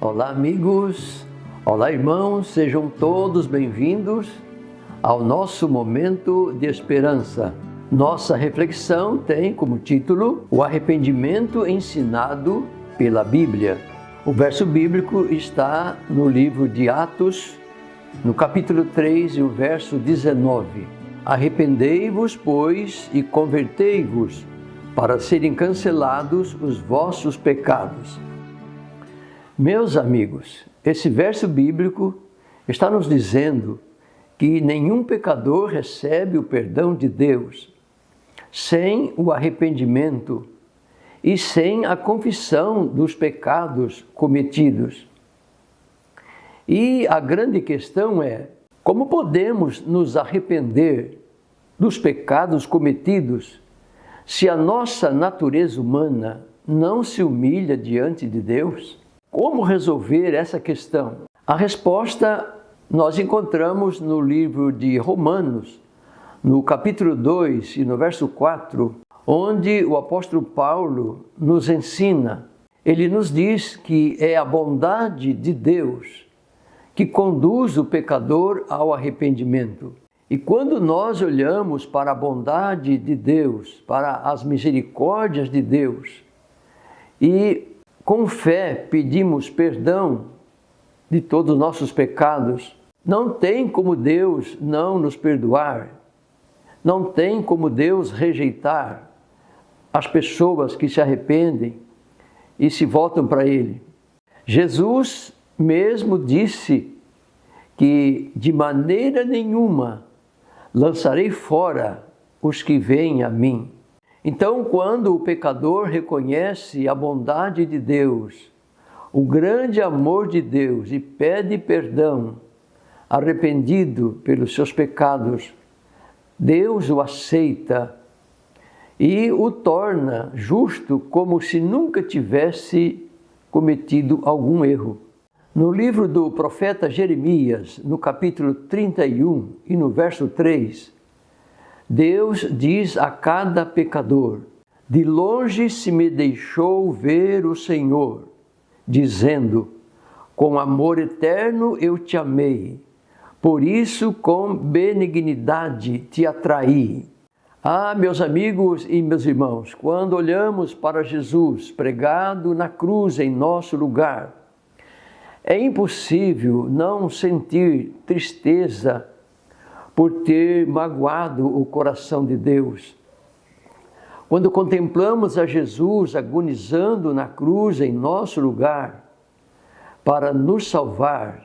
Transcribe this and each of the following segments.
Olá, amigos! Olá, irmãos! Sejam todos bem-vindos ao nosso momento de esperança. Nossa reflexão tem como título o arrependimento ensinado pela Bíblia. O verso bíblico está no livro de Atos, no capítulo 3 e o verso 19. Arrependei-vos, pois, e convertei-vos, para serem cancelados os vossos pecados. Meus amigos, esse verso bíblico está nos dizendo que nenhum pecador recebe o perdão de Deus sem o arrependimento e sem a confissão dos pecados cometidos. E a grande questão é: como podemos nos arrepender dos pecados cometidos se a nossa natureza humana não se humilha diante de Deus? Como resolver essa questão? A resposta nós encontramos no livro de Romanos, no capítulo 2 e no verso 4, onde o apóstolo Paulo nos ensina. Ele nos diz que é a bondade de Deus que conduz o pecador ao arrependimento. E quando nós olhamos para a bondade de Deus, para as misericórdias de Deus, e com fé pedimos perdão de todos os nossos pecados, não tem como Deus não nos perdoar, não tem como Deus rejeitar as pessoas que se arrependem e se voltam para Ele. Jesus mesmo disse que de maneira nenhuma lançarei fora os que vêm a mim. Então, quando o pecador reconhece a bondade de Deus, o grande amor de Deus e pede perdão, arrependido pelos seus pecados, Deus o aceita e o torna justo como se nunca tivesse cometido algum erro. No livro do profeta Jeremias, no capítulo 31 e no verso 3, Deus diz a cada pecador: de longe se me deixou ver o Senhor, dizendo: com amor eterno eu te amei, por isso com benignidade te atraí. Ah, meus amigos e meus irmãos, quando olhamos para Jesus pregado na cruz em nosso lugar, é impossível não sentir tristeza por ter magoado o coração de Deus. Quando contemplamos a Jesus agonizando na cruz em nosso lugar para nos salvar,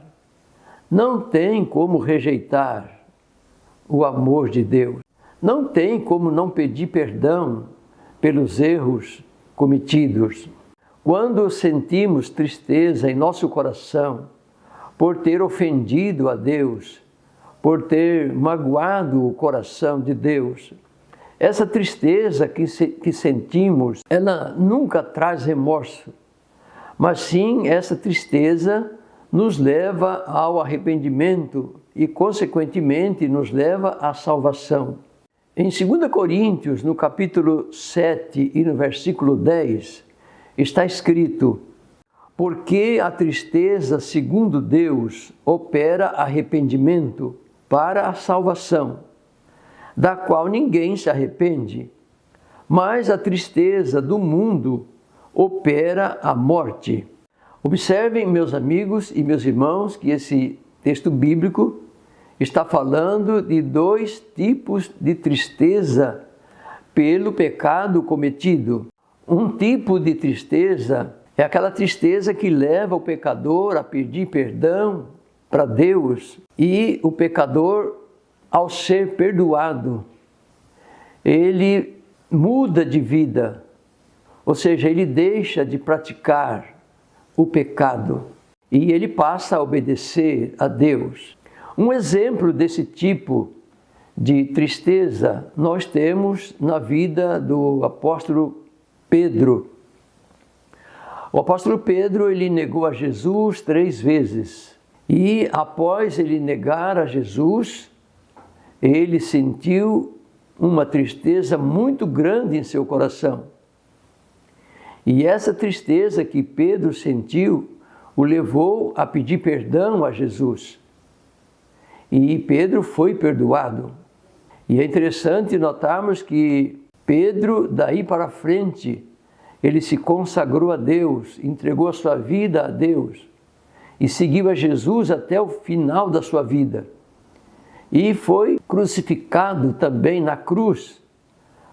não tem como rejeitar o amor de Deus. Não tem como não pedir perdão pelos erros cometidos. Quando sentimos tristeza em nosso coração por ter ofendido a Deus, por ter magoado o coração de Deus, essa tristeza que sentimos, ela nunca traz remorso, mas sim essa tristeza nos leva ao arrependimento e, consequentemente, nos leva à salvação. Em 2 Coríntios, no capítulo 7 e no versículo 10, está escrito: porque a tristeza, segundo Deus, opera arrependimento para a salvação, da qual ninguém se arrepende, mas a tristeza do mundo opera a morte. Observem, meus amigos e meus irmãos, que esse texto bíblico está falando de dois tipos de tristeza pelo pecado cometido. Um tipo de tristeza é aquela tristeza que leva o pecador a pedir perdão para Deus, e o pecador, ao ser perdoado, ele muda de vida, ou seja, ele deixa de praticar o pecado e ele passa a obedecer a Deus. Um exemplo desse tipo de tristeza nós temos na vida do apóstolo Pedro. O apóstolo Pedro, ele negou a Jesus 3 vezes. E após ele negar a Jesus, ele sentiu uma tristeza muito grande em seu coração. E essa tristeza que Pedro sentiu o levou a pedir perdão a Jesus. E Pedro foi perdoado. E é interessante notarmos que Pedro, daí para frente, ele se consagrou a Deus, entregou a sua vida a Deus e seguiu a Jesus até o final da sua vida. E foi crucificado também na cruz,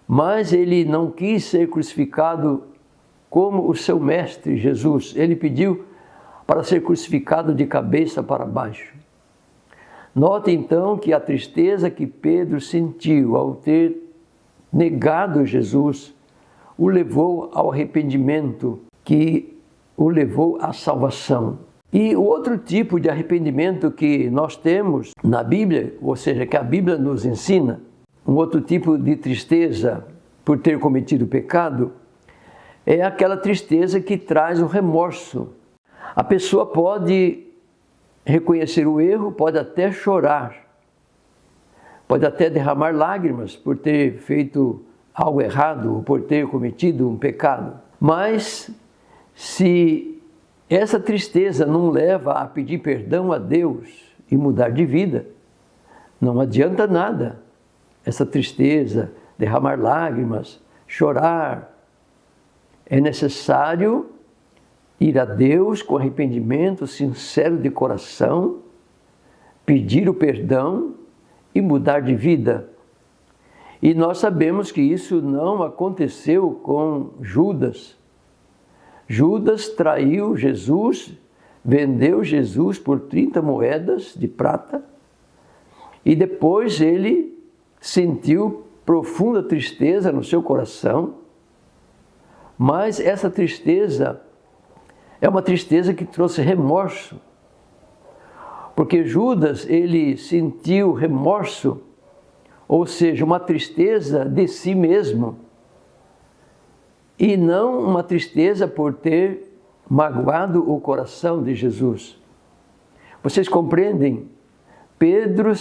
mas ele não quis ser crucificado como o seu mestre Jesus. Ele pediu para ser crucificado de cabeça para baixo. Note então que a tristeza que Pedro sentiu ao ter negado Jesus o levou ao arrependimento, que o levou à salvação. E o outro tipo de arrependimento que nós temos na Bíblia, ou seja, que a Bíblia nos ensina, um outro tipo de tristeza por ter cometido pecado, é aquela tristeza que traz o remorso. A pessoa pode reconhecer o erro, pode até chorar, pode até derramar lágrimas por ter feito algo errado ou por ter cometido um pecado. Mas se essa tristeza não leva a pedir perdão a Deus e mudar de vida, não adianta nada. Essa tristeza, derramar lágrimas, chorar. É necessário ir a Deus com arrependimento sincero de coração, pedir o perdão e mudar de vida. E nós sabemos que isso não aconteceu com Judas. Judas traiu Jesus, vendeu Jesus por 30 moedas de prata e depois ele sentiu profunda tristeza no seu coração, mas essa tristeza é uma tristeza que trouxe remorso, porque Judas, ele sentiu remorso, ou seja, uma tristeza de si mesmo, e não uma tristeza por ter magoado o coração de Jesus. Vocês compreendem? Pedro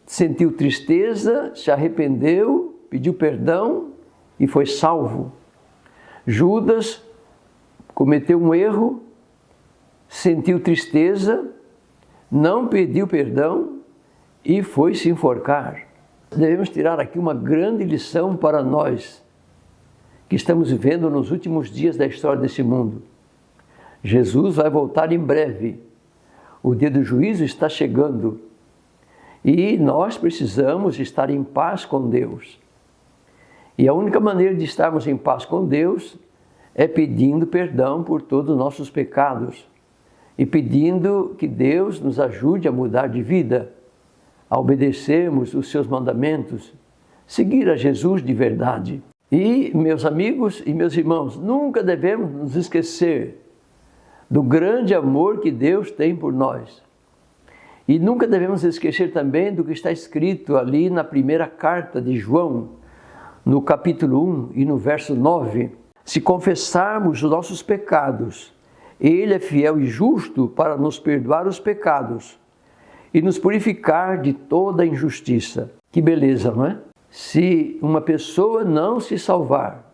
sentiu tristeza, se arrependeu, pediu perdão e foi salvo. Judas cometeu um erro, sentiu tristeza, não pediu perdão e foi se enforcar. Devemos tirar aqui uma grande lição para nós que estamos vivendo nos últimos dias da história desse mundo. Jesus vai voltar em breve. O dia do juízo está chegando e nós precisamos estar em paz com Deus. E a única maneira de estarmos em paz com Deus é pedindo perdão por todos os nossos pecados e pedindo que Deus nos ajude a mudar de vida, a obedecermos os seus mandamentos, seguir a Jesus de verdade. E, meus amigos e meus irmãos, nunca devemos nos esquecer do grande amor que Deus tem por nós. E nunca devemos esquecer também do que está escrito ali na primeira carta de João, no capítulo 1 e no verso 9. Se confessarmos os nossos pecados, Ele é fiel e justo para nos perdoar os pecados e nos purificar de toda injustiça. Que beleza, não é? Se uma pessoa não se salvar,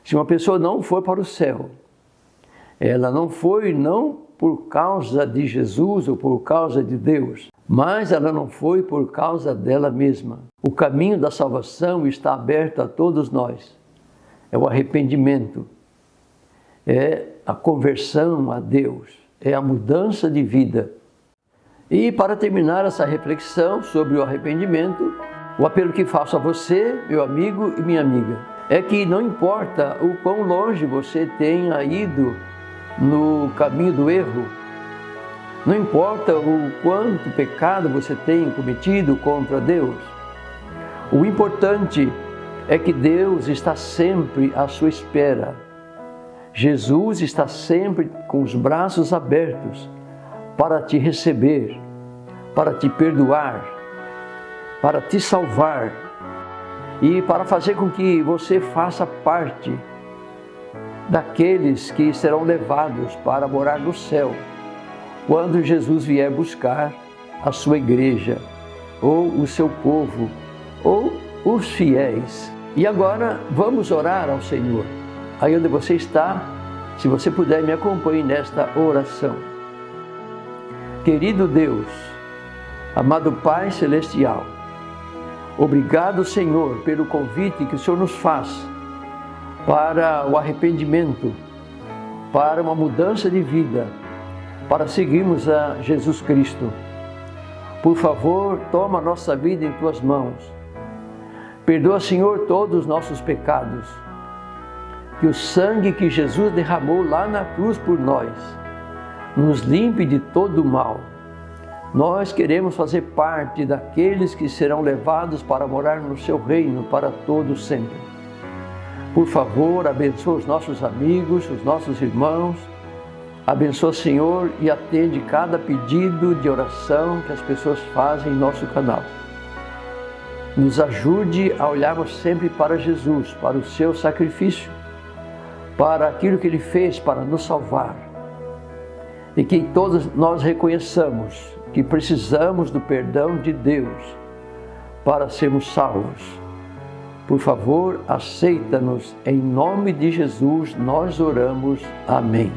se uma pessoa não for para o céu, ela não foi não por causa de Jesus ou por causa de Deus, mas ela não foi por causa dela mesma. O caminho da salvação está aberto a todos nós. É o arrependimento, é a conversão a Deus, é a mudança de vida. E para terminar essa reflexão sobre o arrependimento, o apelo que faço a você, meu amigo e minha amiga, é que não importa o quão longe você tenha ido no caminho do erro, não importa o quanto pecado você tenha cometido contra Deus, o importante é que Deus está sempre à sua espera. Jesus está sempre com os braços abertos para te receber, para te perdoar, para te salvar e para fazer com que você faça parte daqueles que serão levados para morar no céu, quando Jesus vier buscar a sua igreja, ou o seu povo, ou os fiéis. E agora vamos orar ao Senhor. Aí onde você está, se você puder, me acompanhe nesta oração. Querido Deus, amado Pai Celestial, obrigado, Senhor, pelo convite que o Senhor nos faz para o arrependimento, para uma mudança de vida, para seguirmos a Jesus Cristo. Por favor, toma a nossa vida em Tuas mãos. Perdoa, Senhor, todos os nossos pecados. Que o sangue que Jesus derramou lá na cruz por nós nos limpe de todo o mal. Nós queremos fazer parte daqueles que serão levados para morar no Seu reino para todo sempre. Por favor, abençoa os nossos amigos, os nossos irmãos. Abençoa, Senhor, e atende cada pedido de oração que as pessoas fazem em nosso canal. Nos ajude a olharmos sempre para Jesus, para o Seu sacrifício, para aquilo que Ele fez para nos salvar. E que todos nós reconheçamos que precisamos do perdão de Deus para sermos salvos. Por favor, aceita-nos. Em nome de Jesus nós oramos. Amém.